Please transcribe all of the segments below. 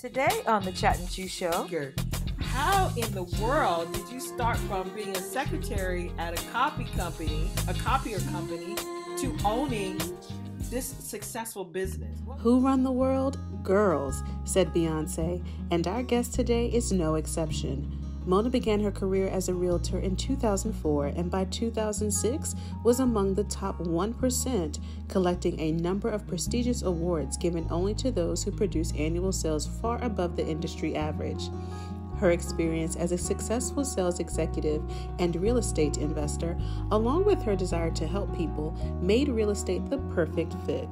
Today on the Chat and Chew Show. How in the world did you start from being a secretary at a copier company, to owning this successful business? Who run the world? Girls, said Beyonce, and our guest today is no exception. Mona began her career as a realtor in 2004 and by 2006 was among the top 1%, collecting a number of prestigious awards given only to those who produce annual sales far above the industry average. Her experience as a successful sales executive and real estate investor, along with her desire to help people, made real estate the perfect fit.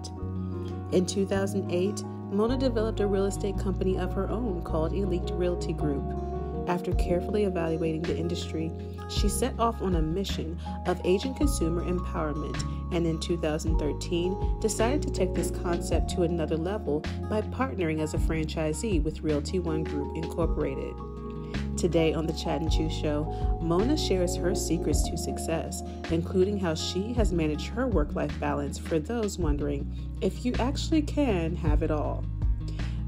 In 2008, Mona developed a real estate company of her own called E13 Group. After carefully evaluating the industry, she set off on a mission of agent consumer empowerment and in 2013 decided to take this concept to another level by partnering as a franchisee with Realty ONE Group Incorporated. Today on the Chat and Chew Show, Mona shares her secrets to success, including how she has managed her work-life balance for those wondering if you actually can have it all.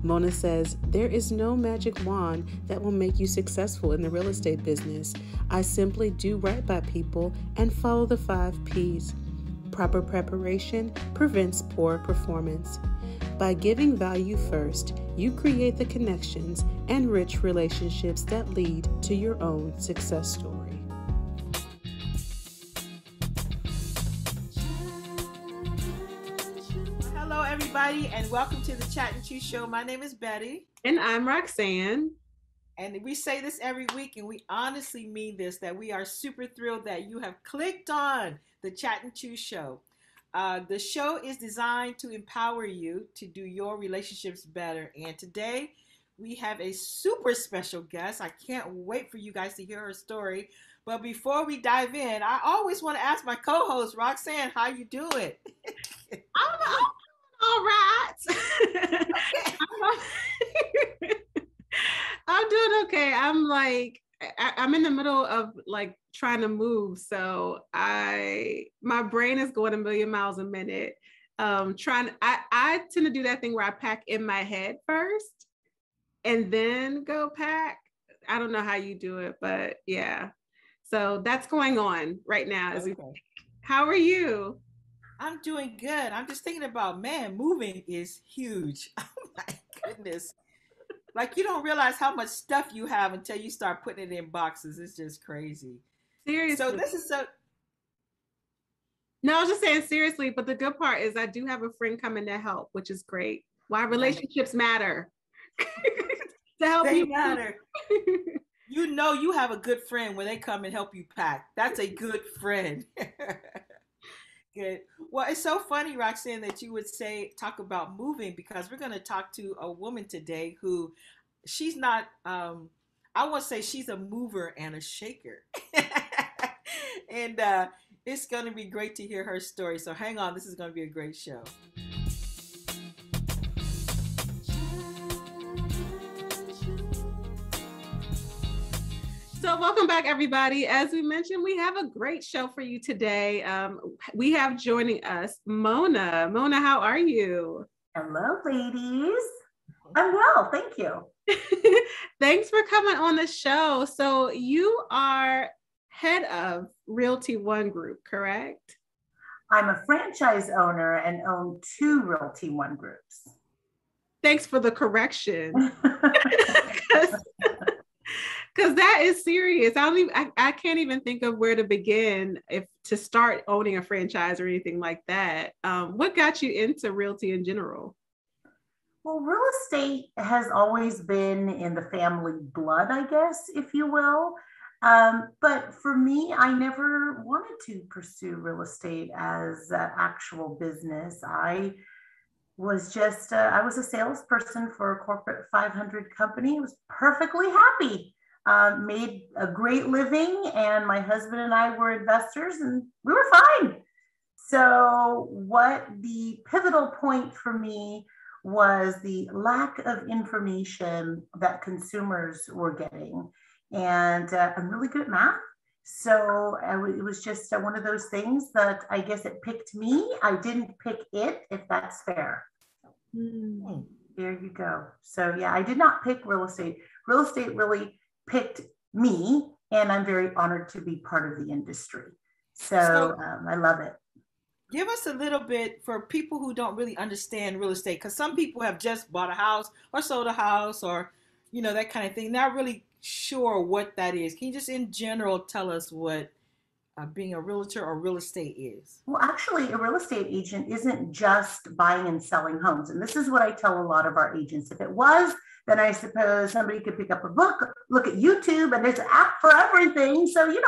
Mona says, there is no magic wand that will make you successful in the real estate business. I simply do right by people and follow the 5 Ps. Proper preparation prevents poor performance. By giving value first, you create the connections and rich relationships that lead to your own success story. Hello, everybody, and welcome to the Chat and Chew Show. My name is Betty. And I'm Roxanne. And we say this every week, and we honestly mean this, that we are super thrilled that you have clicked on the Chat and Chew Show. The show is designed to empower you to do your relationships better. And today we have a super special guest. I can't wait for you guys to hear her story. But before we dive in, I always want to ask my co-host, Roxanne, how you doing? I'm all right. I'm doing okay. I'm in the middle of trying to move. So my brain is going a million miles a minute. I tend to do that thing where I pack in my head first and then go pack. I don't know how you do it, but yeah. So that's going on right now. How are you? I'm doing good. I'm just thinking about, man, moving is huge. Oh my goodness. You don't realize how much stuff you have until you start putting it in boxes. It's just crazy. Seriously. So this is so. No, I was just saying seriously, but the good part is I do have a friend coming to help, which is great. Why relationships matter. To help they you matter. You know you have a good friend when they come and help you pack. That's a good friend. Good. Well, it's so funny, Roxanne, that you would talk about moving, because we're going to talk to a woman today who she's not, I want to say she's a mover and a shaker. And it's going to be great to hear her story. So hang on. This is going to be a great show. So welcome back, everybody. As we mentioned, we have a great show for you today. We have joining us Mona. Mona, how are you? Hello, ladies. I'm well, thank you. Thanks for coming on the show. So you are head of Realty ONE Group, correct? I'm a franchise owner and own 2 Realty ONE Groups. Thanks for the correction. Because that is serious. I can't even think of where to begin to start owning a franchise or anything like that. What got you into realty in general? Well, real estate has always been in the family blood, I guess, if you will. But for me, I never wanted to pursue real estate as an actual business. I was a salesperson for a corporate 500 company. I was perfectly happy. Made a great living, and my husband and I were investors, and we were fine. So what the pivotal point for me was the lack of information that consumers were getting. And I'm really good at math. So it was just one of those things that I guess it picked me. I didn't pick it, if that's fair. There you go. So yeah, I did not pick real estate. Real estate really picked me, and I'm very honored to be part of the industry. So I love it. Give us a little bit for people who don't really understand real estate, because some people have just bought a house or sold a house or, that kind of thing. Not really sure what that is. Can you just in general tell us what being a realtor or real estate is? Well, actually, a real estate agent isn't just buying and selling homes. And this is what I tell a lot of our agents. If it was, then I suppose somebody could pick up a book, look at YouTube, and there's an app for everything. So you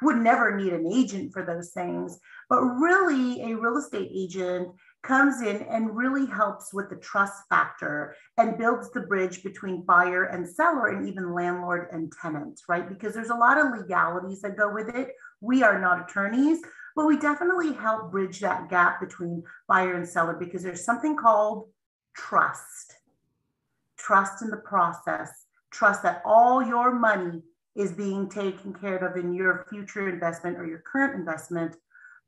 would never need an agent for those things. But really, a real estate agent comes in and really helps with the trust factor and builds the bridge between buyer and seller and even landlord and tenant, right? Because there's a lot of legalities that go with it. We are not attorneys, but we definitely help bridge that gap between buyer and seller because there's something called trust. Trust in the process, trust that all your money is being taken care of in your future investment or your current investment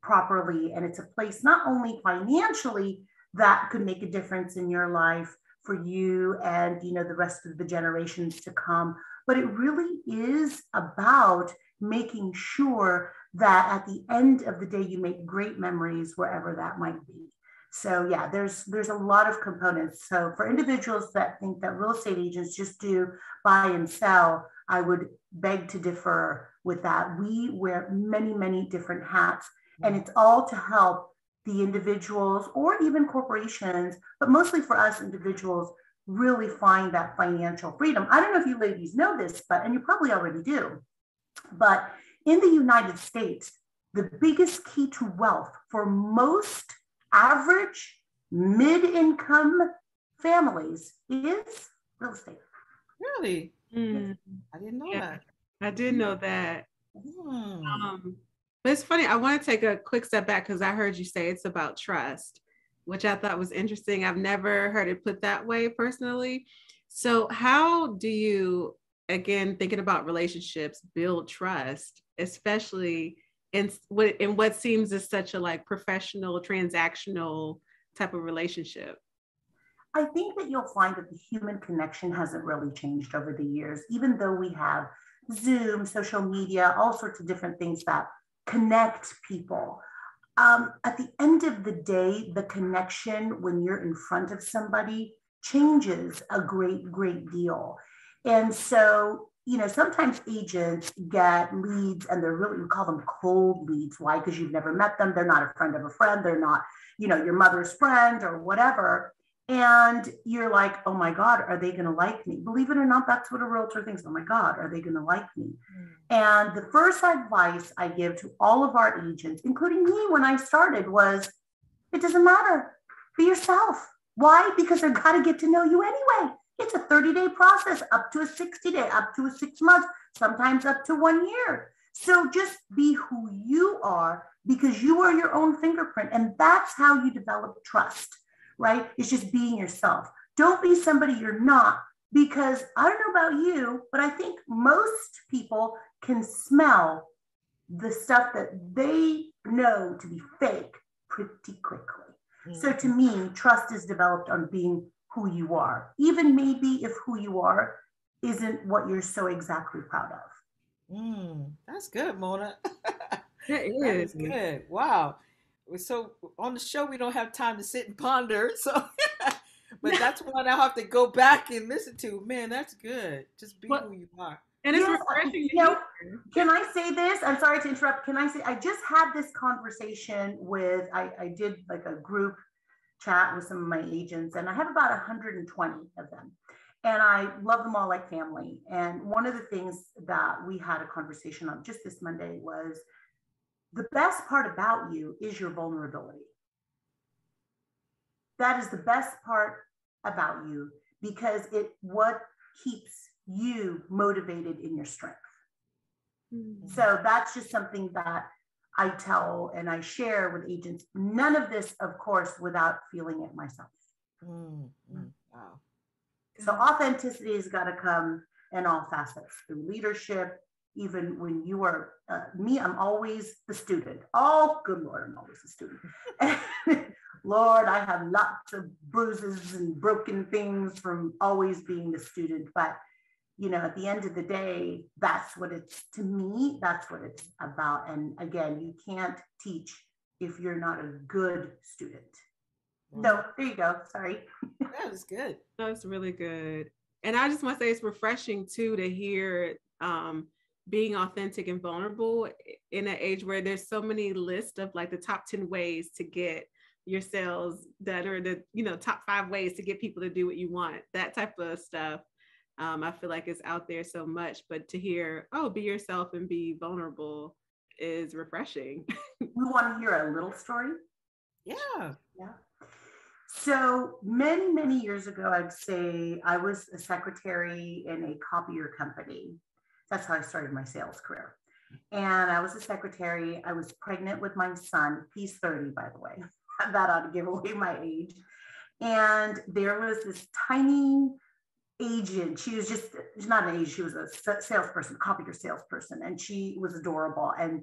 properly. And it's a place not only financially that could make a difference in your life for you and the rest of the generations to come, but it really is about making sure that at the end of the day you make great memories wherever that might be. So yeah, there's a lot of components. So for individuals that think that real estate agents just do buy and sell, I would beg to differ with that. We wear many, many different hats, and it's all to help the individuals or even corporations, but mostly for us individuals, really find that financial freedom. I don't know if you ladies know this, and you probably already do, but in the United States, the biggest key to wealth for most average mid-income families is real estate. Really? Mm. I didn't know that. I did know that. But it's funny. I want to take a quick step back because I heard you say it's about trust, which I thought was interesting. I've never heard it put that way personally. So how do you, again, thinking about relationships, build trust, especially in what seems as such a professional, transactional type of relationship? I think that you'll find that the human connection hasn't really changed over the years, even though we have Zoom, social media, all sorts of different things that connect people. At the end of the day, the connection when you're in front of somebody changes a great, great deal. And so, sometimes agents get leads and they're really, we call them cold leads. Why? Because you've never met them. They're not a friend of a friend. They're not, your mother's friend or whatever. And you're like, oh my God, are they going to like me? Believe it or not, that's what a realtor thinks. Oh my God, are they going to like me? And the first advice I give to all of our agents, including me when I started, was it doesn't matter. Be yourself. Why? Because they've got to get to know you anyway. It's a 30-day process, up to a 60-day, up to a 6 months, sometimes up to 1 year. So just be who you are because you are your own fingerprint. And that's how you develop trust, right? It's just being yourself. Don't be somebody you're not, because I don't know about you, but I think most people can smell the stuff that they know to be fake pretty quickly. So to me, trust is developed on being who you are, even maybe if who you are isn't what you're so exactly proud of. That's good, Mona. That is good. Wow. So on the show, we don't have time to sit and ponder. So, but that's one I'll have to go back and listen to. Man, that's good. Just be who you are. And it's refreshing. Can I say this? I'm sorry to interrupt. Can I say, I just had this conversation with, I did a group chat with some of my agents, and I have about 120 of them. And I love them all like family. And one of the things that we had a conversation on just this Monday was the best part about you is your vulnerability. That is the best part about you because what keeps you motivated in your strength. So that's just something that I tell and I share with agents. None of this, of course, without feeling it myself. Wow. So authenticity has got to come in all facets, through leadership. Even when you are me, I'm always the student. Oh, good Lord, I'm always the student. Lord, I have lots of bruises and broken things from always being the student. But, at the end of the day, that's what it's, to me, that's what it's about. And again, you can't teach if you're not a good student. So there you go. Sorry. That was good. That's really good. And I just want to say it's refreshing too to hear being authentic and vulnerable in an age where there's so many lists of like the top 10 ways to get your sales done, or the top 5 ways to get people to do what you want, that type of stuff. I feel like it's out there so much, but to hear, be yourself and be vulnerable is refreshing. We want to hear a little story. Yeah. So many, many years ago, I'd say I was a secretary in a copier company. That's how I started my sales career. And I was a secretary. I was pregnant with my son. He's 30, by the way. That ought to give away my age. And there was this tiny agent. She's not an agent. She was a salesperson, copier salesperson. And she was adorable. And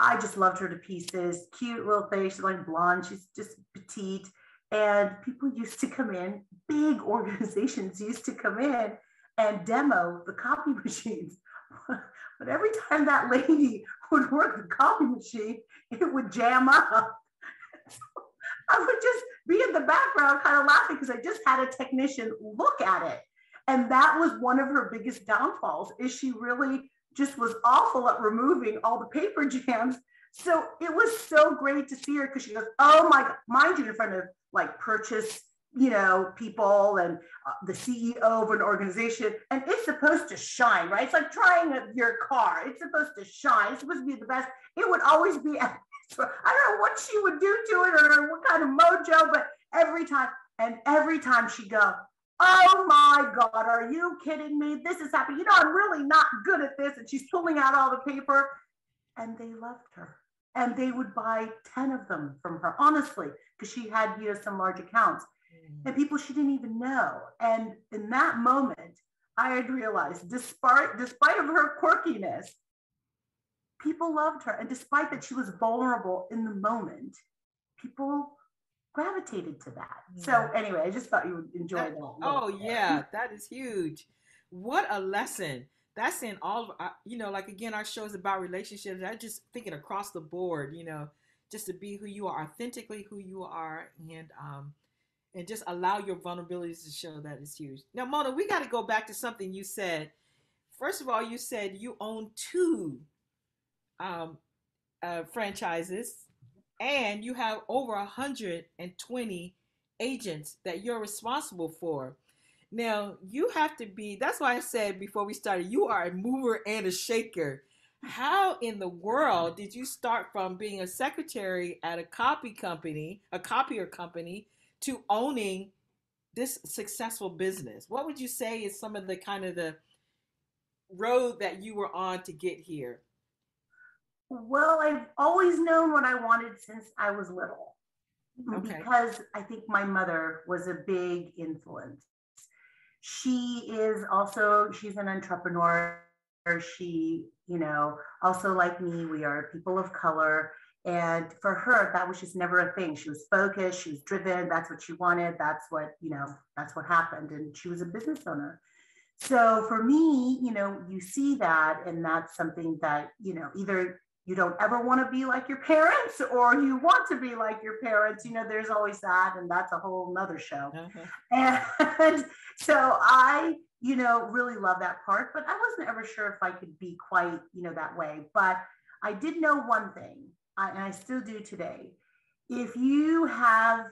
I just loved her to pieces. Cute little face. She's like blonde. She's just petite. And people used to come in, big organizations used to come in and demo the copy machines. But every time that lady would work the copy machine, it would jam up. I would just be in the background kind of laughing because I just had a technician look at it. And that was one of her biggest downfalls, is she really just was awful at removing all the paper jams. So it was so great to see her, because she goes, oh my God, mind you, in front of like purchase, people and the CEO of an organization, and it's supposed to shine, right? It's like trying your car. It's supposed to shine. It's supposed to be the best. It would always be, I don't know what she would do to it or what kind of mojo, but every time she'd go, oh my God, are you kidding me? This is happening. I'm really not good at this. And she's pulling out all the paper, and they loved her. And they would buy 10 of them from her, honestly, because she had, some large accounts and people she didn't even know. And in that moment, I had realized, despite of her quirkiness, people loved her. And despite that she was vulnerable in the moment, people gravitated to that. So anyway, I just thought you would enjoy that. Oh yeah, that is huge. What a lesson. That's in all of, like, again, our show is about relationships. I just thinking across the board, just to be who you are, authentically who you are, and just allow your vulnerabilities to show. That is huge. Now, Mona, we got to go back to something you said. First of all, you said you own 2 franchises, and you have over 120 agents that you're responsible for. Now, you have to be, that's why I said before we started, you are a mover and a shaker. How in the world did you start from being a secretary at a copier company, to owning this successful business? What would you say is some of the kind of the road that you were on to get here? Well, I've always known what I wanted since I was little. Okay. Because I think my mother was a big influence. She's an entrepreneur. She, also like me, we are people of color. And for her, that was just never a thing. She was focused, she was driven. That's what she wanted. That's what happened. And she was a business owner. So for me, you see that, and that's something that, either you don't ever want to be like your parents or you want to be like your parents. There's always that, and that's a whole nother show. And so I, really love that part, but I wasn't ever sure if I could be quite, that way. But I did know one thing, and I still do today. If you have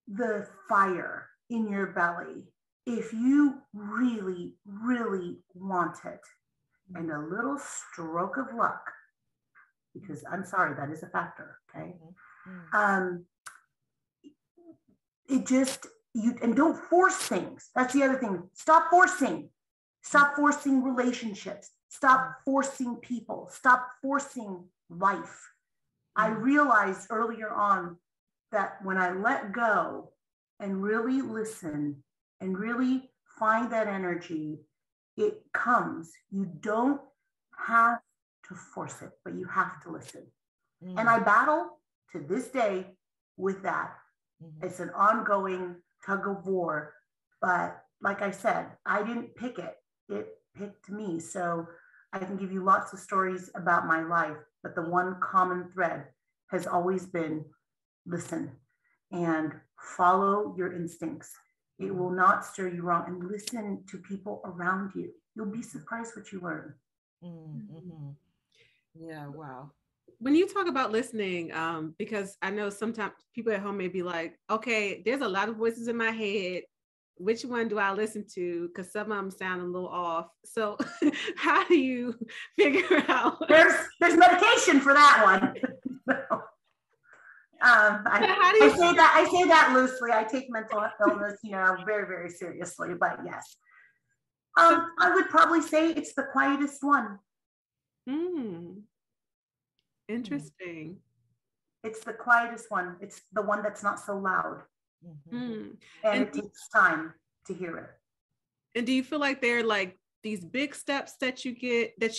the fire in your belly, if you really, really want it, and a little stroke of luck, because I'm sorry, that is a factor, okay? And don't force things. That's the other thing. Stop forcing relationships. Stop forcing people. Stop forcing life. I realized earlier on that when I let go and really listen and really find that energy, it comes. You don't have to force it, but you have to listen. And I battle to this day with that. Mm-hmm. It's an ongoing tug of war. But like I said, I didn't pick it. It picked me. So I can give you lots of stories about my life, but the one common thread has always been listen and follow your instincts. It will not steer you wrong, and listen to people around you. You'll be surprised what you learn. Mm-hmm. Yeah, wow. When you talk about listening, because I know sometimes people at home may be like, okay, there's a lot of voices in my head. Which one do I listen to? Because some of them sound a little off. So how do you figure out? There's medication for that one. I say that loosely. I take mental illness, very, very seriously. But yes, I would probably say it's the quietest one. Interesting. It's the quietest one. It's the one that's not so loud. Mm-hmm. And it takes time to hear it. And do you feel like they're like these big steps that you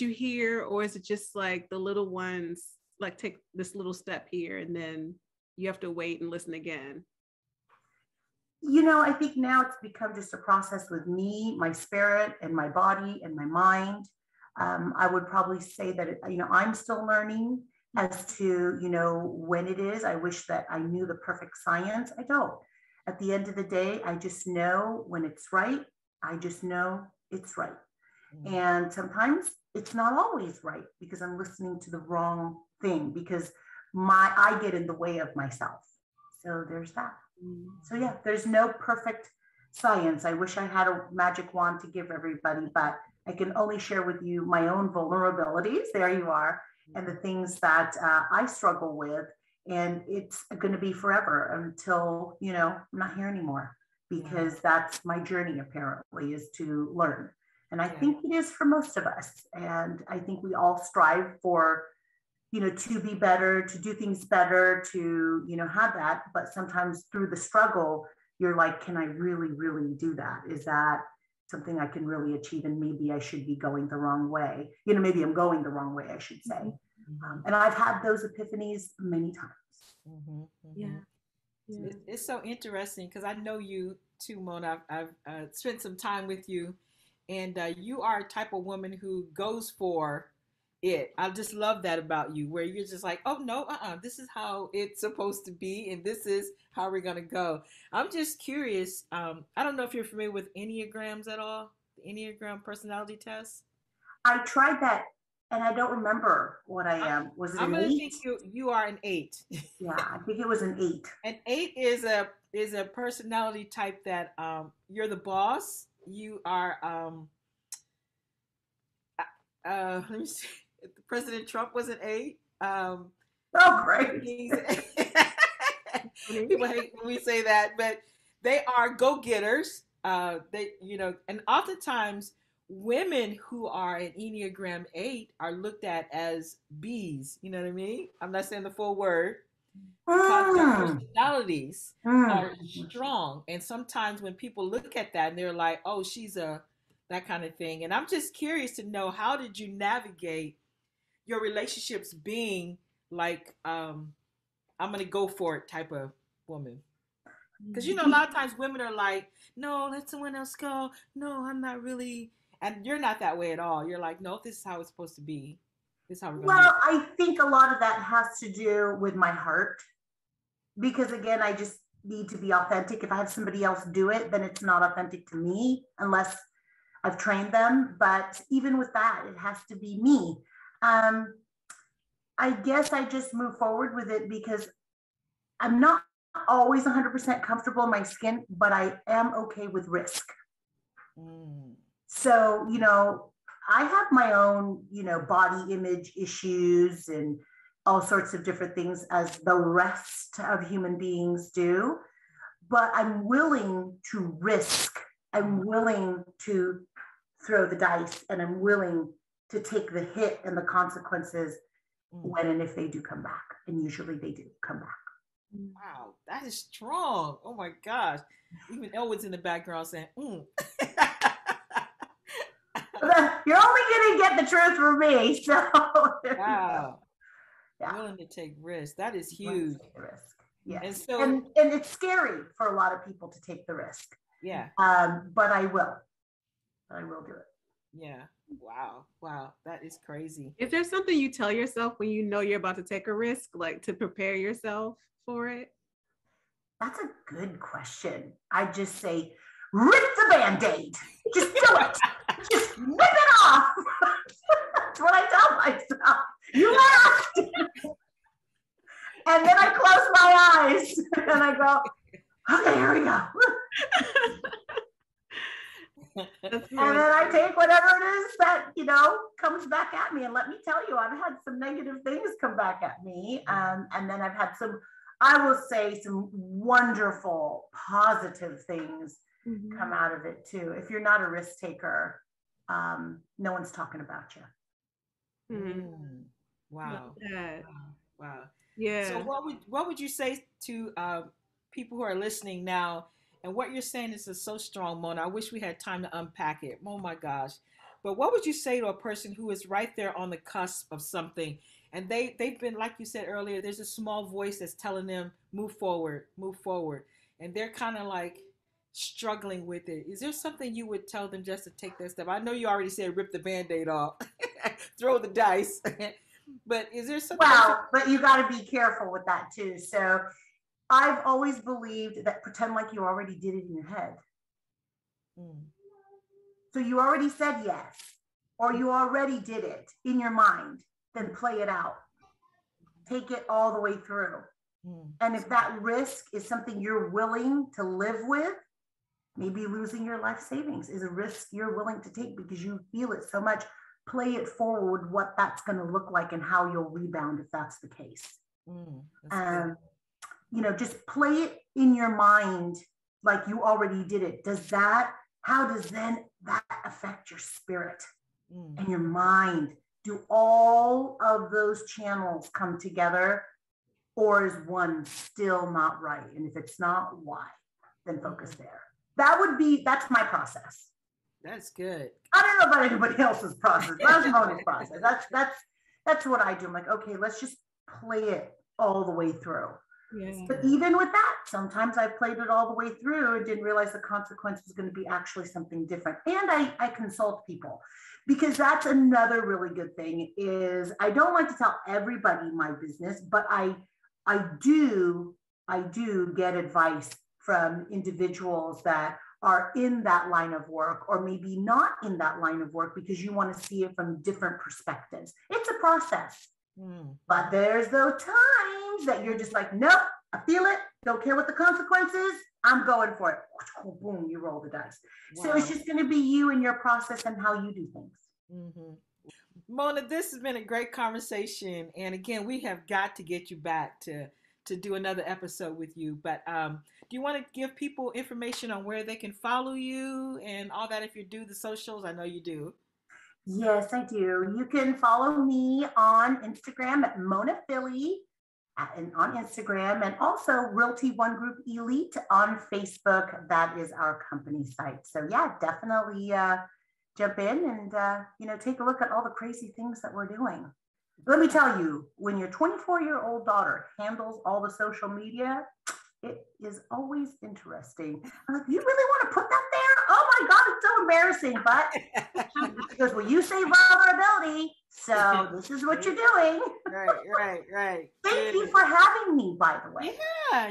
hear, or is it just like the little ones, like take this little step here and then you have to wait and listen again? I think now it's become just a process with me, my spirit, and my body and my mind. I would probably say that, I'm still learning as to, when it is. I wish that I knew the perfect science. I don't. At the end of the day, I just know when it's right. I just know it's right. Mm-hmm. And sometimes it's not always right because I'm listening to the wrong thing, because I get in the way of myself. So there's that. Mm-hmm. So yeah, there's no perfect science. I wish I had a magic wand to give everybody, but I can only share with you my own vulnerabilities. There you are. And the things that I struggle with. And it's going to be forever until, I'm not here anymore, because that's my journey, apparently, is to learn. And I think it is for most of us. And I think we all strive for, to be better, to do things better, to, have that. But sometimes through the struggle, you're like, can I really, really do that? Is that something I can really achieve? And maybe I should be going the wrong way. Maybe I'm going the wrong way, I should say. And I've had those epiphanies many times. Mm-hmm, mm-hmm. Yeah. It's so interesting because I know you too, Mona. I've spent some time with you, and you are a type of woman who goes for it. I just love that about you, where you're just like, oh no, this is how it's supposed to be, and this is how we're gonna go. I'm just curious. I don't know if you're familiar with Enneagrams at all, the Enneagram personality test. I tried that, and I don't remember what I am. Was it I'm an 8? Think you are an 8. Yeah, I think it was an 8. An 8 is a personality type that you're the boss. You are let me see. President Trump was an 8. Oh, great. People hate when we say that, but they are go-getters. They, and oftentimes women who are an Enneagram 8 are looked at as Bs. You know what I mean? I'm not saying the full word. Because their personalities are strong. And sometimes when people look at that and they're like, oh, she's that kind of thing. And I'm just curious to know, how did you navigate your relationships being like, I'm going to go for it type of woman? Because, a lot of times women are like, no, let someone else go. No, I'm not really. And you're not that way at all. You're like, no, this is how it's supposed to be. This is how we're going to do it. I think a lot of that has to do with my heart. Because again, I just need to be authentic. If I have somebody else do it, then it's not authentic to me unless I've trained them. But even with that, it has to be me. I guess I just move forward with it because I'm not always 100% comfortable in my skin, but I am okay with risk. So, I have my own, body image issues and all sorts of different things, as the rest of human beings do. But I'm willing to risk. I'm willing to throw the dice, and I'm willing to take the hit and the consequences when and if they do come back. And usually they do come back. Wow, that is strong. Oh my gosh. Even Elwood's in the background saying, You're only going to get the truth from me. So wow. Yeah. Willing to take risks. That is huge. Yes. And so, and it's scary for a lot of people to take the risk. Yeah. But I will do it. Yeah. Wow. That is crazy. Is there something you tell yourself when you know you're about to take a risk, like to prepare yourself for it? That's a good question. I just say, rip the Band-Aid. Just do it. Just rip it off. That's what I tell myself. You laughed. And then I close my eyes and I go, okay, here we go. And then I take whatever it is that, comes back at me. And let me tell you, I've had some negative things come back at me. And then I've had I will say, some wonderful, positive things come out of it too. If you're not a risk taker, no one's talking about you. Wow. Wow. Yeah. So what would you say to people who are listening now? And what you're saying is so strong, Mona. I wish we had time to unpack it. Oh my gosh. But what would you say to a person who is right there on the cusp of something, and they've been, like you said earlier, there's a small voice that's telling them, move forward, and they're kind of like struggling with it. Is there something you would tell them just to take that step? I know you already said rip the Band-Aid off, throw the dice, but is there something? Well, but you got to be careful with that too. So I've always believed that pretend like you already did it in your head. So you already said yes, or you already did it in your mind, then play it out. Take it all the way through. And if that risk is something you're willing to live with, maybe losing your life savings is a risk you're willing to take because you feel it so much. Play it forward, what that's going to look like and how you'll rebound if that's the case. Just play it in your mind like you already did it. How does then that affect your spirit and your mind? Do all of those channels come together, or is one still not right? And if it's not, why? Then focus there. That's my process. That's good. I don't know about anybody else's process. That's Mona's process. That's what I do. I'm like, okay, let's just play it all the way through. Yes. But even with that, sometimes I played it all the way through and didn't realize the consequence was going to be actually something different. And I consult people, because that's another really good thing is I don't like to tell everybody my business, but I do get advice from individuals that are in that line of work, or maybe not in that line of work, because you want to see it from different perspectives. It's a process. But there's those times that you're just like, nope, I feel it. Don't care what the consequences. I'm going for it. Boom, you roll the dice. Wow. So it's just going to be you and your process and how you do things. Mona, this has been a great conversation. And again, we have got to get you back to do another episode with you. But do you want to give people information on where they can follow you and all that if you do the socials? I know you do. Yes, I do. You can follow me on Instagram at Mona Philly on Instagram, and also Realty ONE Group Elite on Facebook. That is our company site. So yeah, definitely jump in and take a look at all the crazy things that we're doing. Let me tell you, when your 24-year-old daughter handles all the social media, it is always interesting. I'm like, you really want to put that there? Oh my God, it's so embarrassing. But she goes, well, you say vulnerability, so this is what you're doing. Right. Thank you for having me, by the way.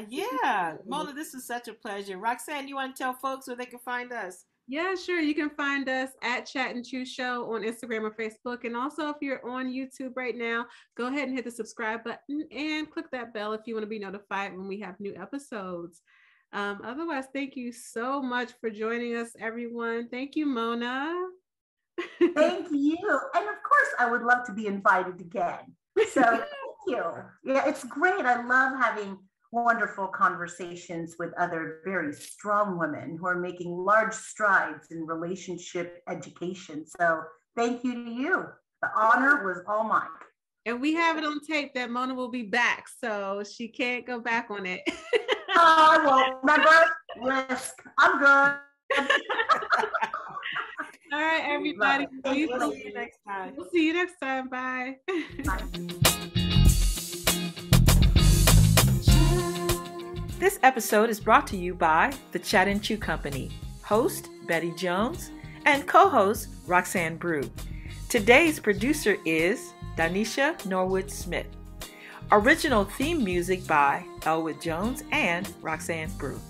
Yeah. Mona, this is such a pleasure. Roxanne, you want to tell folks where they can find us? Yeah, sure. You can find us at Chat and Chew Show on Instagram or Facebook. And also, if you're on YouTube right now, go ahead and hit the subscribe button and click that bell if you want to be notified when we have new episodes. Otherwise, thank you so much for joining us, everyone. Thank you, Mona. Thank you. And of course, I would love to be invited again. So thank you. Yeah, it's great. I love having wonderful conversations with other very strong women who are making large strides in relationship education. So thank you to you. The honor was all mine. And we have it on tape that Mona will be back, so she can't go back on it. I won't. Never risk. I'm good. All right, everybody. We'll see you next time. We'll see you next time. Bye. Bye. This episode is brought to you by the Chat and Chew Company, host Betty Jones and co-host Roxanne Brew. Today's producer is Danisha Norwood Smith. Original theme music by Elwood Jones and Roxanne Brew.